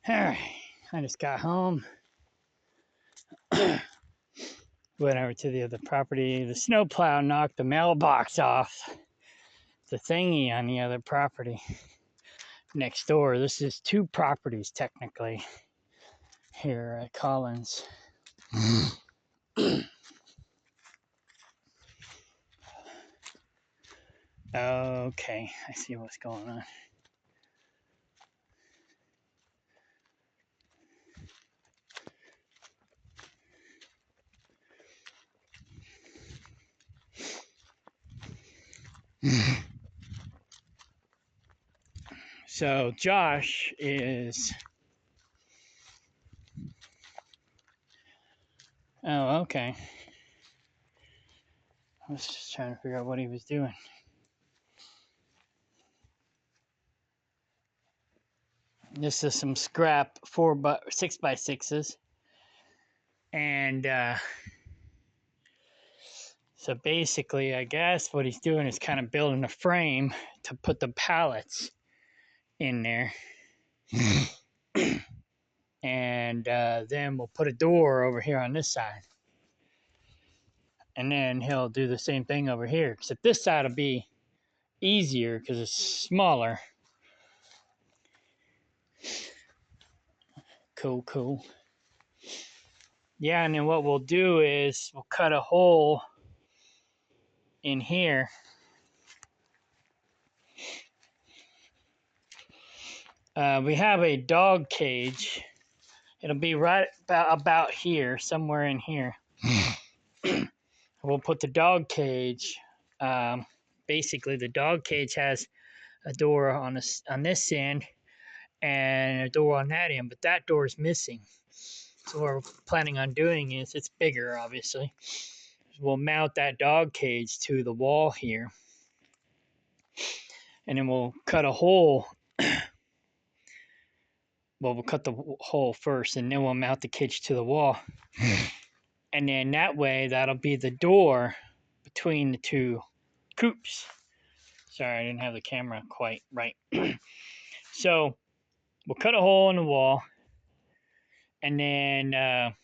Alright, I just got home. Went over to the other property. The snowplow knocked the mailbox off the thingy on the other property next door. This is two properties technically here at Collins. Okay, I see what's going on. So Josh is... Oh, okay. I was just trying to figure out what he was doing. This is some scrap 6x6s. And so basically, I guess what he's doing is kind of building a frame to put the pallets in there. And then we'll put a door over here on this side. And then he'll do the same thing over here. Except this side will be easier because it's smaller. Cool. Yeah, and then what we'll do is we'll cut a hole in here. We have a dog cage. It'll be right about here, somewhere in here. We'll put the dog cage. Basically, the dog cage has a door on this end and a door on that end, but that door is missing. So what we're planning on doing is, it's bigger, obviously. We'll mount that dog cage to the wall here, and then we'll cut a hole. Well, we'll cut the hole first, and then we'll mount the cage to the wall. And then that way, that'll be the door between the two coops. Sorry, I didn't have the camera quite right. So we'll cut a hole in the wall, and then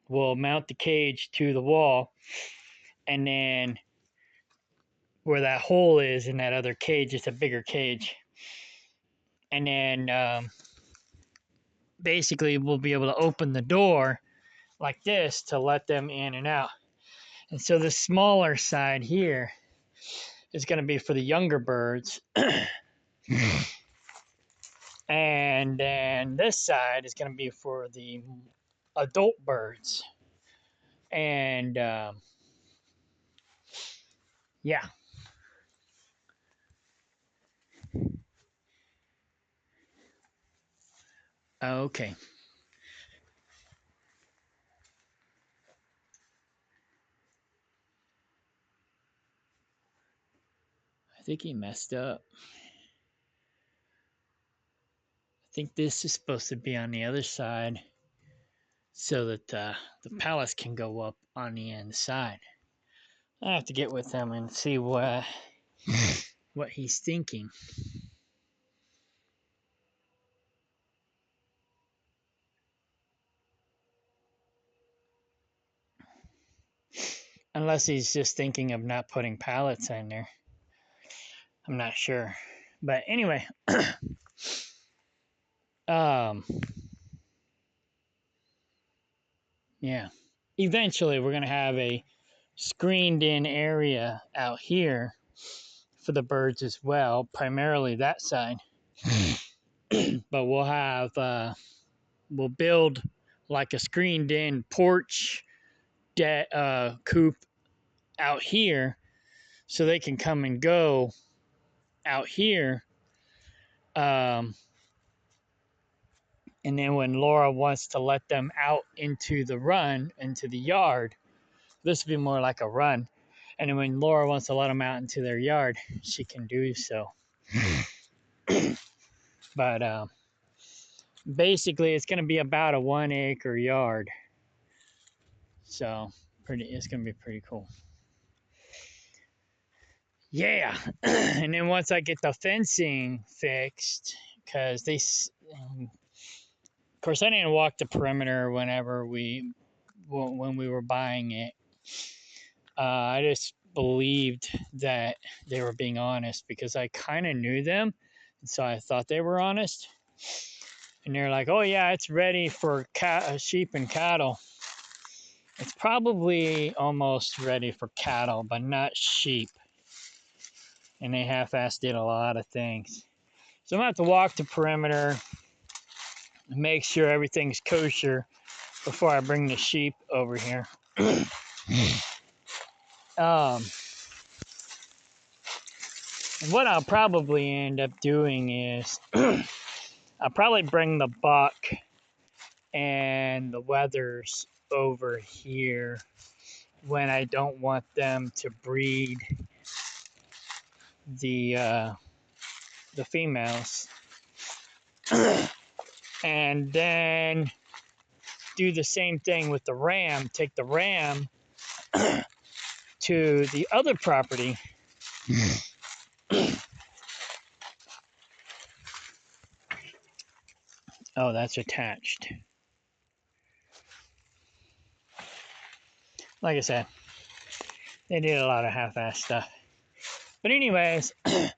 we'll mount the cage to the wall, and then where that hole is in that other cage, it's a bigger cage. And then basically we'll be able to open the door like this to let them in and out. And so the smaller side here is going to be for the younger birds. And then this side is going to be for the adult birds. And yeah. Okay. I think he messed up. I think this is supposed to be on the other side so that the pallets can go up on the inside. I have to get with him and see what he's thinking. Unless he's just thinking of not putting pallets in there. I'm not sure. But anyway, yeah. Eventually, we're going to have a screened in area out here for the birds as well, primarily that side. But we'll have, we'll build like a screened in porch coop out here so they can come and go out here. And then when Laura wants to let them out into the yard, this would be more like a run. And then when Laura wants to let them out into their yard, she can do so. But basically, it's going to be about a 1 acre yard. So it's going to be pretty cool. Yeah. And then once I get the fencing fixed, because of course, I didn't walk the perimeter when we were buying it. I just believed that they were being honest because I kind of knew them, and so I thought they were honest. And they're like, "Oh yeah, it's ready for sheep and cattle." It's probably almost ready for cattle, but not sheep. And they half-assed did a lot of things. So I'm gonna have to walk the perimeter, make sure everything's kosher before I bring the sheep over here. um, and what I'll probably end up doing is I'll probably bring the buck and the wethers over here when I don't want them to breed the females, and then do the same thing with the ram. Take the ram to the other property. Oh, that's attached. Like I said, they did a lot of half-ass stuff. But anyways, so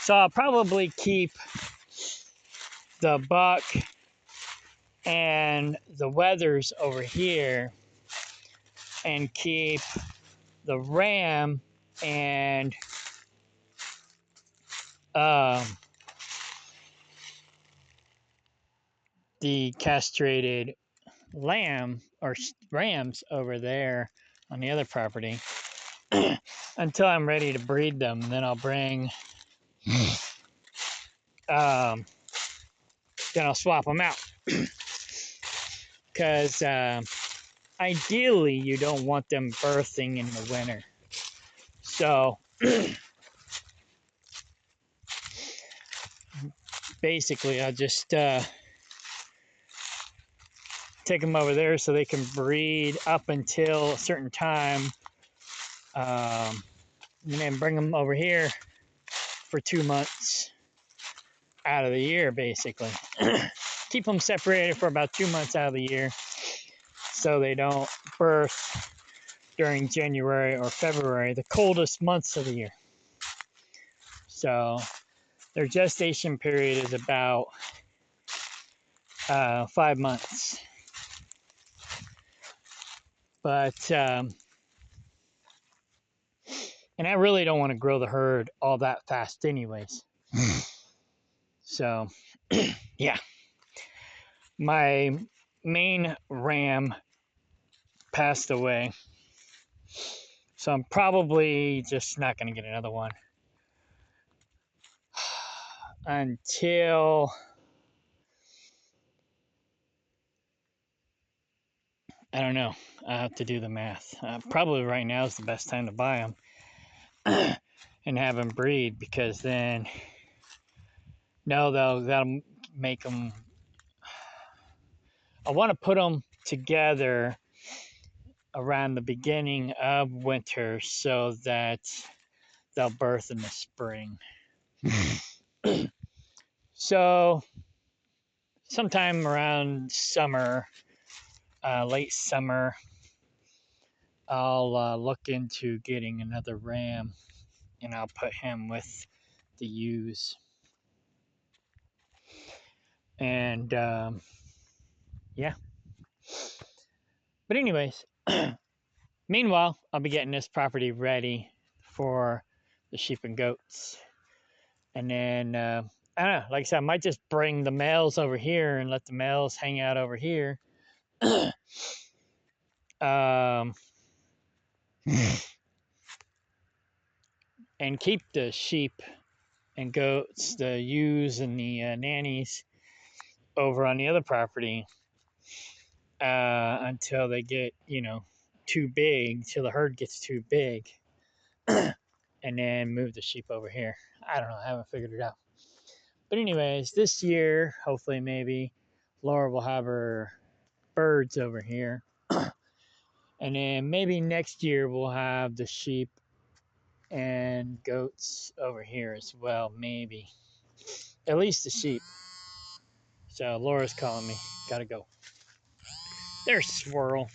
I'll probably keep the buck and the wethers over here, and keep the ram and um, the castrated lamb or rams over there on the other property until I'm ready to breed them. And then I'll bring, then I'll swap them out. Because ideally, you don't want them birthing in the winter. So basically, I'll just take them over there so they can breed up until a certain time, and then bring them over here for 2 months out of the year, basically. Keep them separated for about 2 months out of the year so they don't birth during January or February, the coldest months of the year. So their gestation period is about 5 months. But, and I really don't want to grow the herd all that fast anyways. So, yeah. My main ram passed away. So I'm probably just not going to get another one until, I don't know. I have to do the math. Probably right now is the best time to buy them and have them breed, because then, no, that'll make them. I want to put them together around the beginning of winter so that they'll birth in the spring. So sometime around summer, late summer, I'll look into getting another ram, and I'll put him with the ewes. And yeah. But anyways, meanwhile, I'll be getting this property ready for the sheep and goats. And then, I don't know, like I said, I might just bring the males over here and let the males hang out over here. um, and keep the sheep and goats, the ewes and the nannies over on the other property until they get, too big, till the herd gets too big. And then move the sheep over here. I don't know, I haven't figured it out. But anyways, this year, hopefully maybe, Laura will have her birds over here. And then maybe next year we'll have the sheep and goats over here as well, maybe. At least the sheep. So Laura's calling me. Gotta go. There's Swirl.